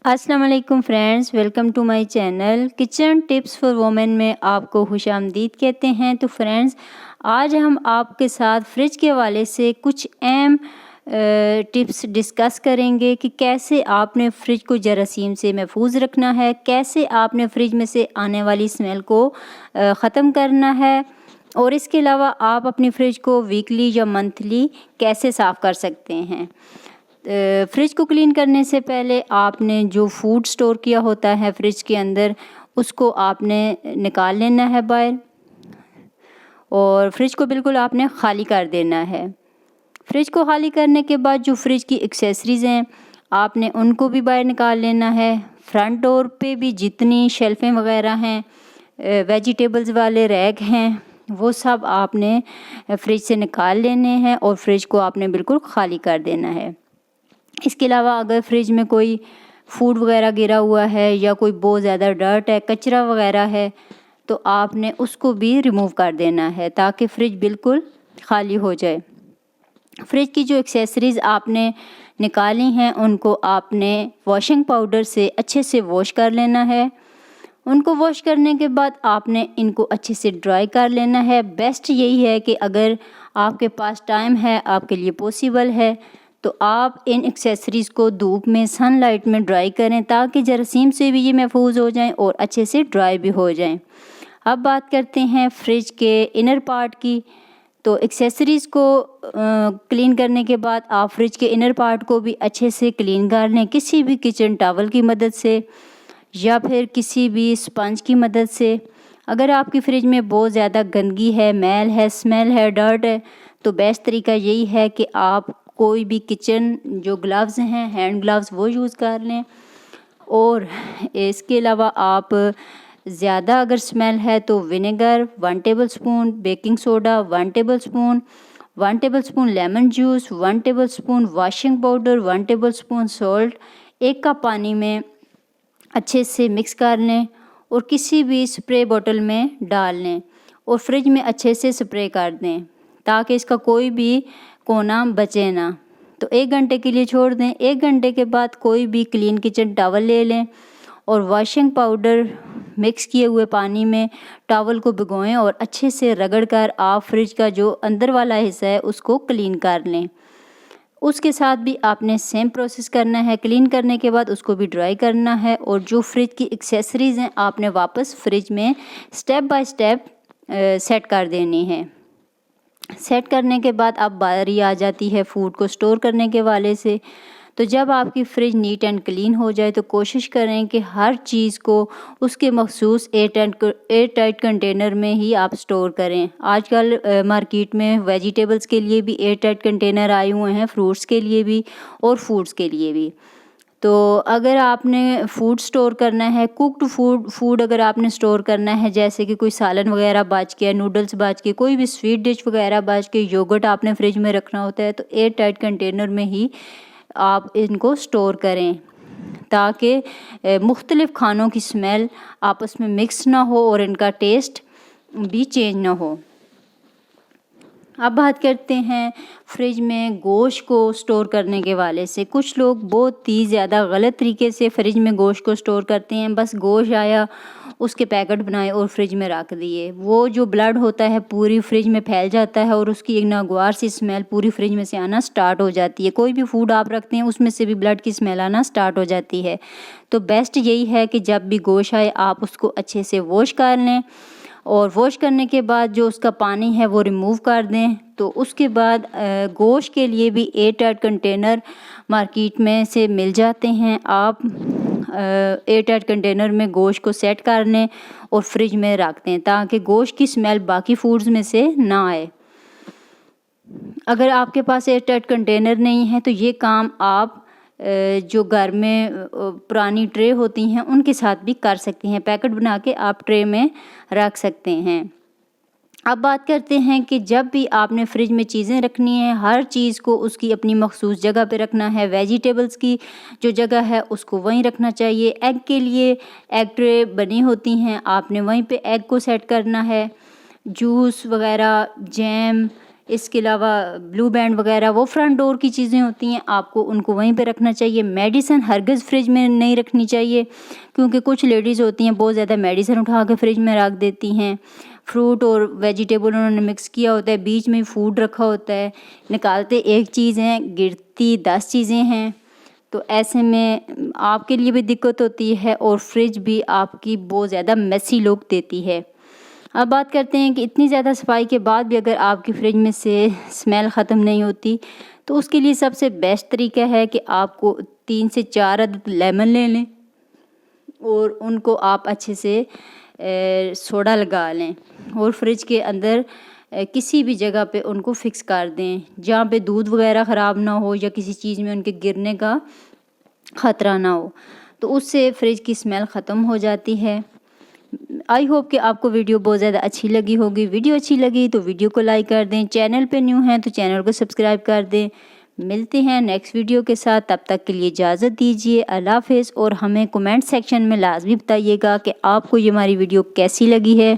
अस्सलाम वालेकुम friends, welcome to my channel kitchen tips for women में आपको खुशामदीद कहते हैं। तो फ्रेंड्स, आज हम आपके साथ फ्रिज के हवाले से कुछ अहम टिप्स डिस्कस करेंगे कि कैसे आपने फ्रिज को जरासीम से महफूज रखना है, कैसे आपने फ्रिज में से आने वाली स्मेल को ख़त्म करना है, और इसके अलावा आप अपनी फ्रिज को वीकली या मंथली कैसे साफ़ कर सकते हैं। फ्रिज को क्लीन करने से पहले आपने जो फूड स्टोर किया होता है फ्रिज के अंदर, उसको आपने निकाल लेना है बाहर, और फ्रिज को बिल्कुल आपने ख़ाली कर देना है। फ्रिज को खाली करने के बाद जो फ्रिज की एक्सेसरीज़ हैं आपने उनको भी बाहर निकाल लेना है। फ्रंट डोर पे भी जितनी शेल्फ़ें वगैरह हैं, वेजिटेबल्स वाले रैक हैं, वो सब आपने फ्रिज से निकाल लेने हैं और फ्रिज को आपने बिल्कुल ख़ाली कर देना है। इसके अलावा अगर फ्रिज में कोई फूड वगैरह गिरा हुआ है या कोई बहुत ज़्यादा डर्ट है, कचरा वगैरह है, तो आपने उसको भी रिमूव कर देना है ताकि फ्रिज बिल्कुल ख़ाली हो जाए। फ्रिज की जो एक्सेसरीज़ आपने निकाली हैं उनको आपने वॉशिंग पाउडर से अच्छे से वॉश कर लेना है। उनको वॉश करने के बाद आपने इनको अच्छे से ड्राई कर लेना है। बेस्ट यही है कि अगर आपके पास टाइम है, आपके लिए पॉसिबल है, तो आप इन एक्सेसरीज़ को धूप में, सनलाइट में ड्राई करें ताकि जरासीम से भी ये महफूज हो जाएं और अच्छे से ड्राई भी हो जाएं। अब बात करते हैं फ्रिज के इनर पार्ट की। तो एक्सेसरीज़ को क्लीन करने के बाद आप फ्रिज के इनर पार्ट को भी अच्छे से क्लीन कर लें, किसी भी किचन टॉवल की मदद से या फिर किसी भी स्पंज की मदद से। अगर आपकी फ्रिज में बहुत ज़्यादा गंदगी है, मैल है, स्मेल है, डर्ट है, तो बेस्ट तरीका यही है कि आप कोई भी किचन जो ग्लव्स हैं, हैंड ग्लव्स, वो यूज़ कर लें। और इसके अलावा आप ज़्यादा अगर स्मेल है तो vinegar 1 tablespoon, baking soda 1 tablespoon, 1 tablespoon lemon juice, 1 tablespoon washing powder, 1 tablespoon salt 1 cup पानी में अच्छे से मिक्स कर लें और किसी भी स्प्रे बोतल में डाल लें और फ्रिज में अच्छे से स्प्रे कर दें ताकि इसका कोई भी कोना बचे ना। तो 1 घंटे के लिए छोड़ दें। 1 घंटे के बाद कोई भी क्लीन किचन टॉवल ले लें और वॉशिंग पाउडर मिक्स किए हुए पानी में टॉवल को भिगोएं और अच्छे से रगड़ कर आप फ्रिज का जो अंदर वाला हिस्सा है उसको क्लीन कर लें। उसके साथ भी आपने सेम प्रोसेस करना है। क्लीन करने के बाद उसको भी ड्राई करना है और जो फ्रिज की एक्सेसरीज़ हैं आपने वापस फ्रिज में स्टेप बाय स्टेप सेट कर देनी है। सेट करने के बाद अब बारी आ जाती है फूड को स्टोर करने के वाले से। तो जब आपकी फ्रिज नीट एंड क्लीन हो जाए तो कोशिश करें कि हर चीज़ को उसके मखसूस एयर टाइट कंटेनर में ही आप स्टोर करें। आजकल मार्केट में वेजिटेबल्स के लिए भी एयर टाइट कंटेनर आए हुए हैं, फ्रूट्स के लिए भी और फूड्स के लिए भी। तो अगर आपने फूड स्टोर करना है, कुक्ड फूड अगर आपने स्टोर करना है, जैसे कि कोई सालन वगैरह बच गया, नूडल्स बच गए, कोई भी स्वीट डिश वगैरह बच के, योगर्ट आपने फ्रिज में रखना होता है, तो एयर टाइट कंटेनर में ही आप इनको स्टोर करें ताकि मुख्तलिफ़ खानों की स्मेल आपस में मिक्स ना हो और इनका टेस्ट भी चेंज ना हो। अब बात करते हैं फ्रिज में गोश्त को स्टोर करने के वाले से। कुछ लोग बहुत ही ज़्यादा गलत तरीके से फ्रिज में गोश्त को स्टोर करते हैं। बस गोश्त आया, उसके पैकेट बनाए और फ्रिज में रख दिए। वो जो ब्लड होता है पूरी फ्रिज में फैल जाता है और उसकी एक नागवार सी स्मेल पूरी फ्रिज में से आना स्टार्ट हो जाती है। कोई भी फूड आप रखते हैं उसमें से भी ब्लड की स्मेल आना स्टार्ट हो जाती है। तो बेस्ट यही है कि जब भी गोश्त आए आप उसको अच्छे से वॉश कर लें और वॉश करने के बाद जो उसका पानी है वो रिमूव कर दें। तो उसके बाद गोश्त के लिए भी एयर टाइट कंटेनर मार्केट में से मिल जाते हैं। आप एयर टाइट कंटेनर में गोश्त को सेट कर लें और फ्रिज में रख दें ताकि गोश्त की स्मेल बाकी फूड्स में से ना आए। अगर आपके पास एयर टाइट कंटेनर नहीं है तो ये काम आप जो घर में पुरानी ट्रे होती हैं उनके साथ भी कर सकते हैं। पैकेट बना के आप ट्रे में रख सकते हैं। अब बात करते हैं कि जब भी आपने फ्रिज में चीज़ें रखनी है, हर चीज़ को उसकी अपनी मखसूस जगह पे रखना है। वेजिटेबल्स की जो जगह है उसको वहीं रखना चाहिए। एग के लिए एग ट्रे बनी होती हैं, आपने वहीं पे एग को सेट करना है। जूस वगैरह, जैम, इसके अलावा ब्लू बैंड वगैरह वो फ्रंट डोर की चीज़ें होती हैं, आपको उनको वहीं पे रखना चाहिए। मेडिसिन हरगिज़ फ्रिज में नहीं रखनी चाहिए, क्योंकि कुछ लेडीज़ होती हैं बहुत ज़्यादा मेडिसिन उठा के फ्रिज में रख देती हैं। फ्रूट और वेजिटेबल उन्होंने मिक्स किया होता है, बीच में फूड रखा होता है, निकालते एक चीज़ है, गिरती 10 चीज़ें हैं। तो ऐसे में आपके लिए भी दिक्कत होती है और फ्रिज भी आपकी बहुत ज़्यादा मेसी लुक देती है। अब बात करते हैं कि इतनी ज़्यादा सफाई के बाद भी अगर आपकी फ्रिज में से स्मेल ख़त्म नहीं होती, तो उसके लिए सबसे बेस्ट तरीका है कि आपको 3 से 4 अदद लेमन ले लें और उनको आप अच्छे से सोडा लगा लें और फ्रिज के अंदर किसी भी जगह पे उनको फिक्स कर दें, जहाँ पे दूध वगैरह ख़राब ना हो या किसी चीज़ में उनके गिरने का ख़तरा ना हो, तो उससे फ्रिज की स्मेल ख़त्म हो जाती है। आई होप कि आपको वीडियो बहुत ज़्यादा अच्छी लगी होगी। वीडियो अच्छी लगी तो वीडियो को लाइक कर दें, चैनल पे न्यू हैं तो चैनल को सब्सक्राइब कर दें। मिलते हैं नेक्स्ट वीडियो के साथ, तब तक के लिए इजाज़त दीजिए। अल्लाह हाफ़िज़। और हमें कमेंट सेक्शन में लाजमी बताइएगा कि आपको ये हमारी वीडियो कैसी लगी है।